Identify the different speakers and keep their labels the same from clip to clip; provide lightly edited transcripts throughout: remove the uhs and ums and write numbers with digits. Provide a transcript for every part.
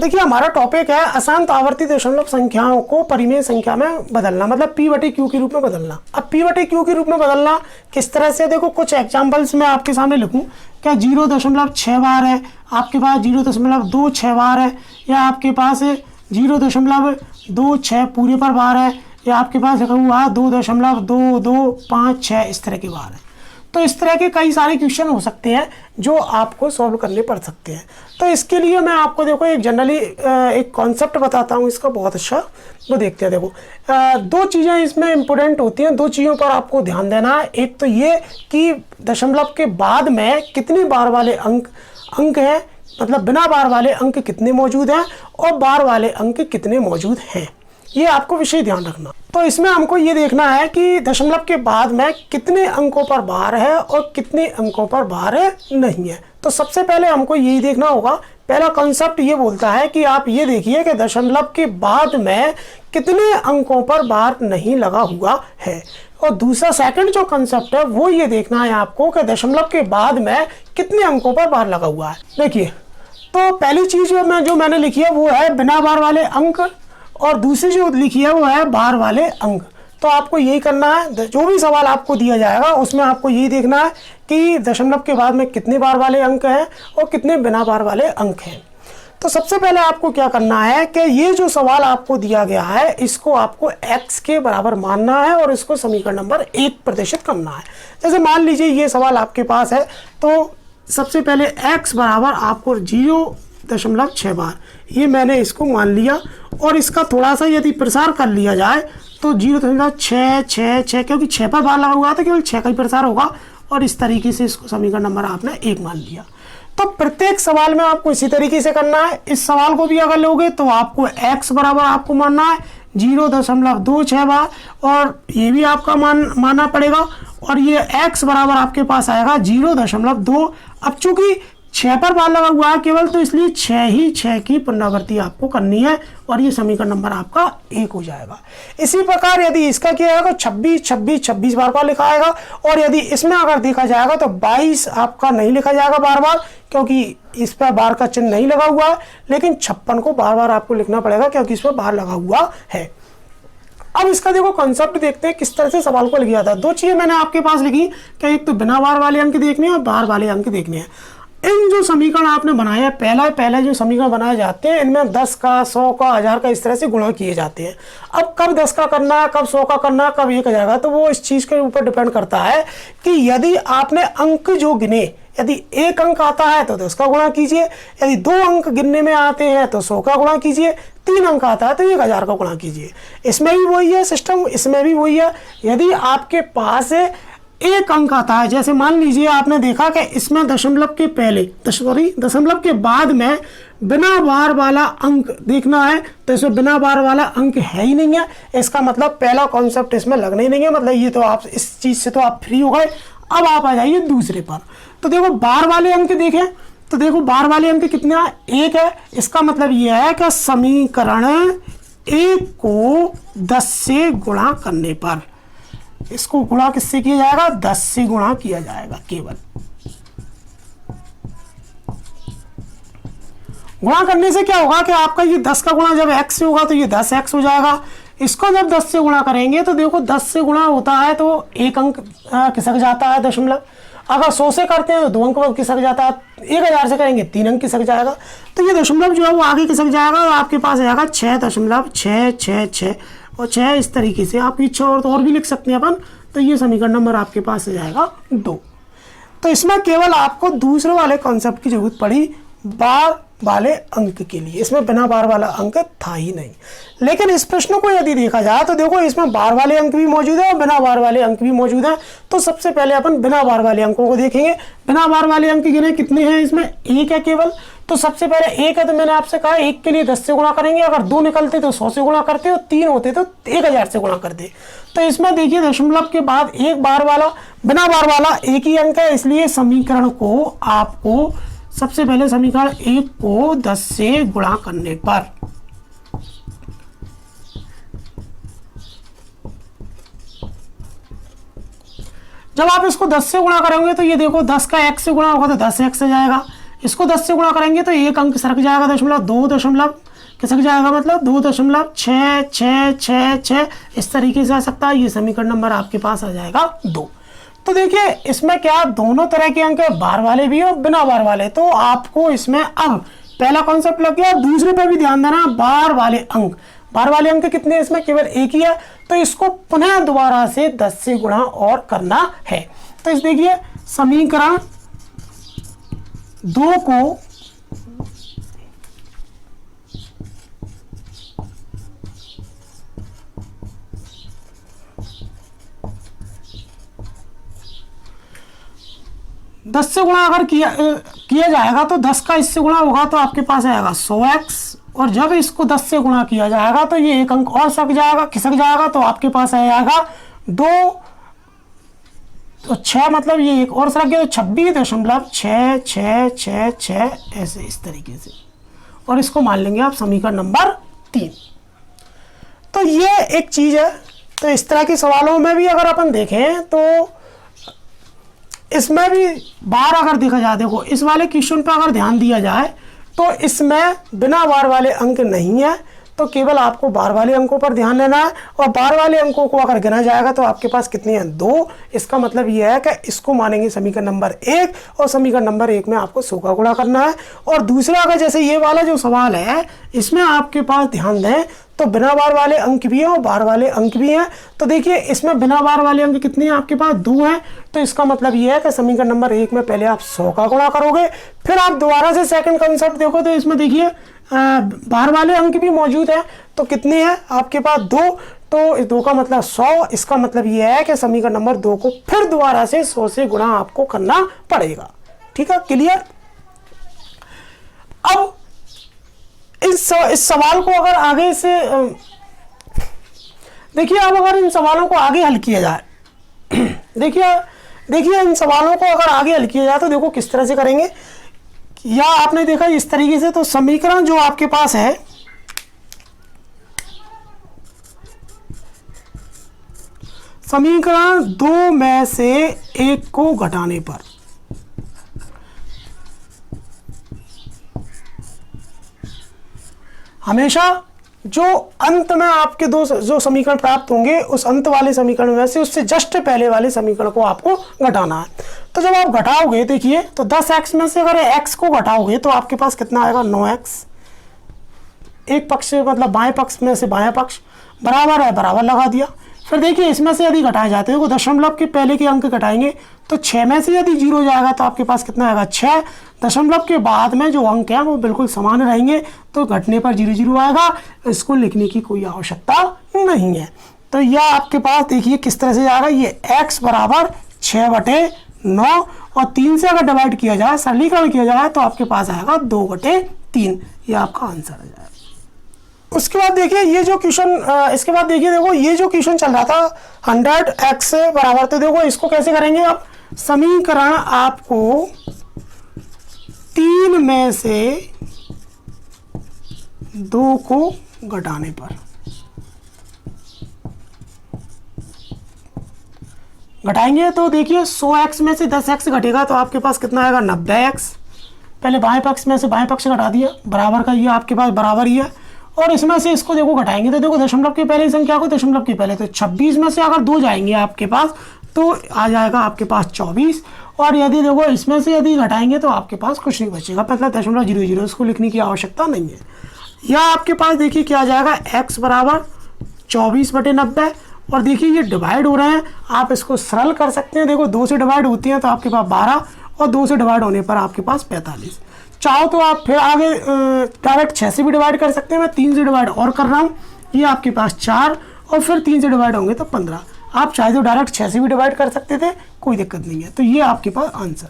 Speaker 1: देखिए हमारा टॉपिक है अशांत आवर्ती दशमलव संख्याओं को परिमेय संख्या में बदलना, मतलब पी बटे क्यू के रूप में बदलना। अब पी बटे क्यू के रूप में बदलना किस तरह से, देखो कुछ एग्जांपल्स मैं आपके सामने लिखूं। क्या 0.6 बार है, आपके पास 0.26 बार है, या आपके पास 0.26 पूरे पर बार है, या आपके पास लिखा हुआ 2.2256 इस तरह की बार है। तो इस तरह के कई सारे क्वेश्चन हो सकते हैं जो आपको सॉल्व करने पड़ सकते हैं। तो इसके लिए मैं आपको देखो एक जनरली एक कॉन्सेप्ट बताता हूँ इसका, बहुत अच्छा वो देखते हैं। देखो दो चीज़ें इसमें इम्पोर्टेंट होती हैं, दो चीज़ों पर आपको ध्यान देना है। एक तो ये कि दशमलव के बाद में कितनी बार वाले अंक हैं, मतलब बिना बार वाले अंक कितने मौजूद हैं और बार वाले अंक कितने मौजूद हैं, ये आपको विषय ध्यान रखना। तो इसमें हमको ये देखना है कि दशमलव के बाद में कितने अंकों पर बार है और कितने अंकों पर बार नहीं है। तो सबसे पहले हमको यही देखना होगा। पहला कॉन्सेप्ट ये बोलता है कि आप ये देखिए कि दशमलव के बाद में कितने अंकों पर बार नहीं लगा हुआ है, और दूसरा सेकंड जो कॉन्सेप्ट है वो ये देखना है आपको कि दशमलव के बाद में कितने अंकों पर बार लगा हुआ है। देखिए तो पहली चीज जो मैंने लिखी है वो है बिना बार वाले अंक, और दूसरी जो लिखी है वो है बार वाले अंक। तो आपको यही करना है, जो भी सवाल आपको दिया जाएगा उसमें आपको यही देखना है कि दशमलव के बाद में कितने बार वाले अंक हैं और कितने बिना बार वाले अंक हैं। तो सबसे पहले आपको क्या करना है कि ये जो सवाल आपको दिया गया है इसको आपको x के बराबर मानना है और इसको समीकरण नंबर 1 प्रदर्शित करना है। जैसे मान लीजिए ये सवाल आपके पास है, तो सबसे पहले x बराबर आपको 0.6 बार, ये मैंने इसको मान लिया, और इसका थोड़ा सा यदि प्रसार कर लिया जाए तो 0.666, क्योंकि 6 पर बार लगा हुआ था, केवल 6 का ही प्रसार होगा, और इस तरीके से इसको समीकरण नंबर आपने 1 मान लिया। तो प्रत्येक सवाल में आपको इसी तरीके से करना है। इस सवाल को भी अगर लोगे तो आपको x बराबर आपको मानना है 0.26 बार, और ये भी आपका मानना पड़ेगा, और ये x बराबर आपके पास आएगा 0.2। अब चूंकि 6 पर बार लगा हुआ है केवल, तो इसलिए 6 की पुनरावृत्ति आपको करनी है, और ये समीकरण नंबर आपका 1 हो जाएगा। इसी प्रकार यदि इसका किया जाएगा 26 बार लिखा आएगा, और यदि इसमें अगर देखा जाएगा तो 22 आपका नहीं लिखा जाएगा बार बार, क्योंकि इस पर बार का चिन्ह नहीं लगा हुआ है, लेकिन 56 को बार बार आपको लिखना पड़ेगा क्योंकि इस पर बार लगा हुआ है। अब इसका देखो कॉन्सेप्ट देखते हैं किस तरह से सवाल को लिखा था। दो चीजें मैंने आपके पास लिखी कि एक तो बिना बार वाले अंक देखने हैं और बार वाले अंक देखने हैं। इन जो समीकरण आपने बनाया पहले जो समीकरण बनाए जाते हैं इनमें 10 का, 100 का, 1000 का इस तरह से गुणा किए जाते हैं। अब कब 10 का करना है, कब 100 का करना है, कब 1000 का, तो वो इस चीज़ के ऊपर डिपेंड करता है कि यदि आपने अंक जो गिने, यदि 1 अंक आता है तो 10 का गुणा कीजिए, यदि 2 अंक गिनने में आते हैं तो 100 का गुणा कीजिए, 3 अंक आता है तो 1000 का गुणा कीजिए। इसमें भी वही है सिस्टम, इसमें भी वही है। यदि आपके पास 1 अंक आता है, जैसे मान लीजिए आपने देखा कि इसमें दशमलव के बाद में बिना बार वाला अंक देखना है, तो इसमें बिना बार वाला अंक है ही नहीं है। इसका मतलब पहला कॉन्सेप्ट इसमें लगना ही नहीं है, मतलब ये तो आप इस चीज से तो आप फ्री हो गए। अब आप आ जाइए दूसरे पर, तो देखो बार वाले अंक देखें, तो देखो बार वाले अंक कितने हैं, 1 है। इसका मतलब यह है कि समीकरण 1 को 10 से गुणा करने पर, इसको गुणा किससे किया जाएगा, 10 से गुणा किया जाएगा। केवल गुणा करने से क्या होगा कि आपका ये 10 का गुणा जब x से होगा तो ये 10x हो जाएगा। इसको जब 10 से गुणा करेंगे तो देखो 10 से गुणा होता है तो 1 अंक खिसक जाता है दशमलव। अगर 100 से करते हैं तो 2 अंक खिसक जाता है, 1000 से करेंगे 3 अंक खिसक जाएगा। तो ये दशमलव जो है वो आगे खिसक जाएगा और आपके पास आएगा 6.666, और 6 इस तरीके से आपकी इच्छा और भी लिख सकते हैं अपन। तो ये समीकरण नंबर आपके पास आ जाएगा 2। तो इसमें केवल आपको दूसरे वाले कॉन्सेप्ट की जरूरत पड़ी बार वाले अंक के लिए, इसमें बिना बार वाला अंक था ही नहीं। लेकिन इस प्रश्न को यदि देखा जाए तो देखो इसमें बार वाले अंक भी मौजूद है और बिना बार वाले अंक भी मौजूद है। तो सबसे पहले अपन बिना बार वाले अंकों को देखेंगे। बिना बार वाले अंक गिने कितने हैं, इसमें 1 है केवल। तो सबसे पहले 1 है, तो मैंने आपसे कहा 1 के लिए 10 से गुणा करेंगे, अगर 2 निकलते तो 100 से गुणा करते, और 3 होते तो 1000 से गुणा करते। तो इसमें देखिए दशमलव के बाद 1 बार वाला, बिना बार वाला 1 ही अंक है, इसलिए समीकरण को आपको सबसे पहले समीकरण 1 को 10 से गुणा करने पर, जब आप इसको 10 से गुणा करेंगे तो ये देखो 10 का x से गुणा होगा तो 10x आ जाएगा। इसको 10 से गुणा करेंगे तो एक अंक सरक जाएगा, दशमलव, 2 दशमलव खिसक जाएगा, मतलब 2.6 इस तरीके से आ सकता है। ये समीकरण नंबर आपके पास आ जाएगा 2। तो देखिए इसमें क्या दोनों तरह के अंक है, बार वाले भी और बिना बार वाले। तो आपको इसमें अब पहला कॉन्सेप्ट लग गया। दूसरे पे भी ध्यान देना, बार वाले अंक, बार वाले अंक कितने हैं, इसमें केवल एक ही है, तो इसको पुनः दोबारा से 10 से गुणा और करना है। तो इस देखिए समीकरण 2 को 10 से गुणा अगर किया जाएगा तो 10 का इससे गुणा होगा तो आपके पास आएगा 100x, और जब इसको 10 से गुणा किया जाएगा तो ये एक अंक और खिसक जाएगा तो आपके पास आएगा 2, तो 6, मतलब ये एक और सरक गया तो 26.66666 ऐसे इस तरीके से, और इसको मान लेंगे आप समीकरण नंबर 3। तो ये एक चीज है। तो इस तरह के सवालों में भी अगर अपन देखें तो इसमें भी बार अगर देखा जाए, देखो इस वाले क्वेश्चन पर अगर ध्यान दिया जाए तो इसमें बिना बार वाले अंक नहीं है, तो केवल आपको बार वाले अंकों पर ध्यान देना है। और बार वाले अंकों को अगर गिना जाएगा तो आपके पास कितनी है, 2। इसका मतलब यह है कि इसको मानेंगे समीकरण नंबर 1, और समीकरण नंबर 1 में आपको 100 का गुणा करना है। और दूसरा अगर जैसे ये वाला जो सवाल है इसमें आपके पास ध्यान दें तो बिना बार वाले अंक भी हैं और बार वाले अंक भी हैं। तो देखिए इसमें बिना बार वाले अंक कितने हैं, आपके पास 2 हैं। तो इसका मतलब ये है कि समीकरण नंबर 1 में पहले आप 100 का गुणा करोगे, फिर आप दोबारा से सेकंड कंसेप्ट देखो तो इसमें देखिए बार वाले अंक भी मौजूद है, तो कितने हैं आपके पास 2, तो इस 2 का मतलब 100। इसका मतलब ये है कि समीकरण नंबर 2 को फिर दोबारा से 100 से गुणा आपको करना पड़ेगा। ठीक है, क्लियर। अब इस सवाल को अगर आगे से देखिए, अब अगर इन सवालों को आगे हल किया जाए देखिए इन सवालों को अगर आगे हल किया जाए तो देखो किस तरह से करेंगे, या आपने देखा इस तरीके से। तो समीकरण जो आपके पास है, समीकरण 2 में से 1 को घटाने पर हमेशा जो अंत में आपके जो समीकरण प्राप्त होंगे उस अंत वाले समीकरण में से उससे जस्ट पहले वाले समीकरण को आपको घटाना है। तो जब आप घटाओगे देखिए तो 10x में से अगर x को घटाओगे तो आपके पास कितना आएगा, 9x। एक पक्ष से मतलब बाएं पक्ष में से बायां पक्ष बराबर है, बराबर लगा दिया। फिर देखिए इसमें से यदि घटाए जाते हैं, दशमलव के पहले के अंक घटाएंगे तो 6 में से यदि 0 जाएगा तो आपके पास कितना आएगा, 6। दशमलव के बाद में जो अंक है वो बिल्कुल समान रहेंगे, तो घटने पर 0 0 आएगा। इसको लिखने की कोई आवश्यकता नहीं है। तो यह आपके पास देखिए किस तरह से जाएगा, ये x बराबर 6/9, और 3 से अगर डिवाइड किया जाए, सरलीकरण किया जाए तो आपके पास आएगा 2/3। ये आपका आंसर आ जाएगा। उसके बाद देखिए ये जो क्वेश्चन, इसके बाद देखिए देखो ये जो क्वेश्चन चल रहा था 100x बराबर, तो देखो इसको कैसे करेंगे आप। समीकरण आपको 3 में से 2 को घटाने पर घटाएंगे तो देखिए 100x में से 10x घटेगा तो आपके पास कितना आएगा, 90x। पहले बाएं पक्ष में से बाएं पक्ष घटा दिया, बराबर का ये आपके पास बराबर ही है। और इसमें से इसको देखो घटाएंगे तो देखो दशमलव के पहले संख्या को दशमलव के पहले, तो 26 में से अगर 2 जाएंगे आपके पास तो आ जाएगा आपके पास 24। और यदि देखो इसमें से यदि घटाएंगे तो आपके पास कुछ नहीं बचेगा, मतलब 0.00, इसको लिखने की आवश्यकता नहीं है। या आपके पास देखिए क्या आ जाएगा, x बराबर 24/90। और देखिए ये डिवाइड हो रहे हैं, आप इसको सरल कर सकते हैं। देखो 2 से डिवाइड होती हैं तो आपके पास 12, और 2 से डिवाइड होने पर आपके पास 45। चाहो तो आप फिर आगे डायरेक्ट 6 से भी डिवाइड कर सकते हैं। मैं 3 से डिवाइड और कर रहा हूँ, ये आपके पास 4, और फिर 3 से डिवाइड होंगे तो 15। आप चाहे तो डायरेक्ट 6 से भी डिवाइड कर सकते थे, कोई दिक्कत नहीं है। तो ये आपके पास आंसर।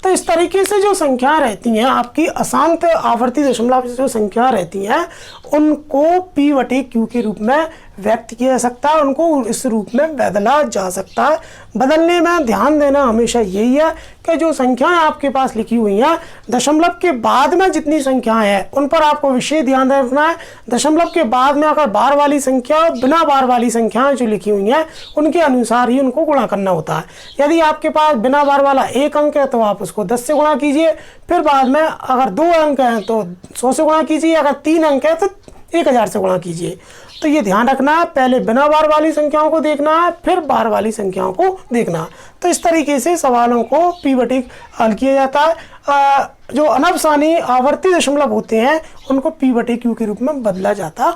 Speaker 1: तो इस तरीके से जो संख्या रहती हैं आपकी अशांत आवर्ती दशमलव जो संख्या रहती हैं उनको P/Q के रूप में व्यक्त किया जा सकता है, उनको इस रूप में बदला जा सकता है। बदलने में ध्यान देना हमेशा यही है कि जो संख्याएं आपके पास लिखी हुई हैं, दशमलव के बाद में जितनी संख्याएं हैं उन पर आपको विशेष ध्यान रखना है। दशमलव के बाद में अगर बार वाली संख्या और बिना बार वाली संख्याएं जो लिखी हुई हैं उनके अनुसार ही उनको गुणा करना होता है। यदि आपके पास बिना बार वाला एक अंक है तो आप उसको 10 से गुणा कीजिए, फिर बाद में अगर 2 अंक हैं तो 100 से गुणा कीजिए, अगर 3 अंक है तो 1000 से गुणा कीजिए। तो ये ध्यान रखना है, पहले बिना बार वाली संख्याओं को देखना है, फिर बार वाली संख्याओं को देखना है। तो इस तरीके से सवालों को P/T हल किया जाता है। जो अनवसानी आवर्ती दशमलव होते हैं उनको P/Q के रूप में बदला जाता है।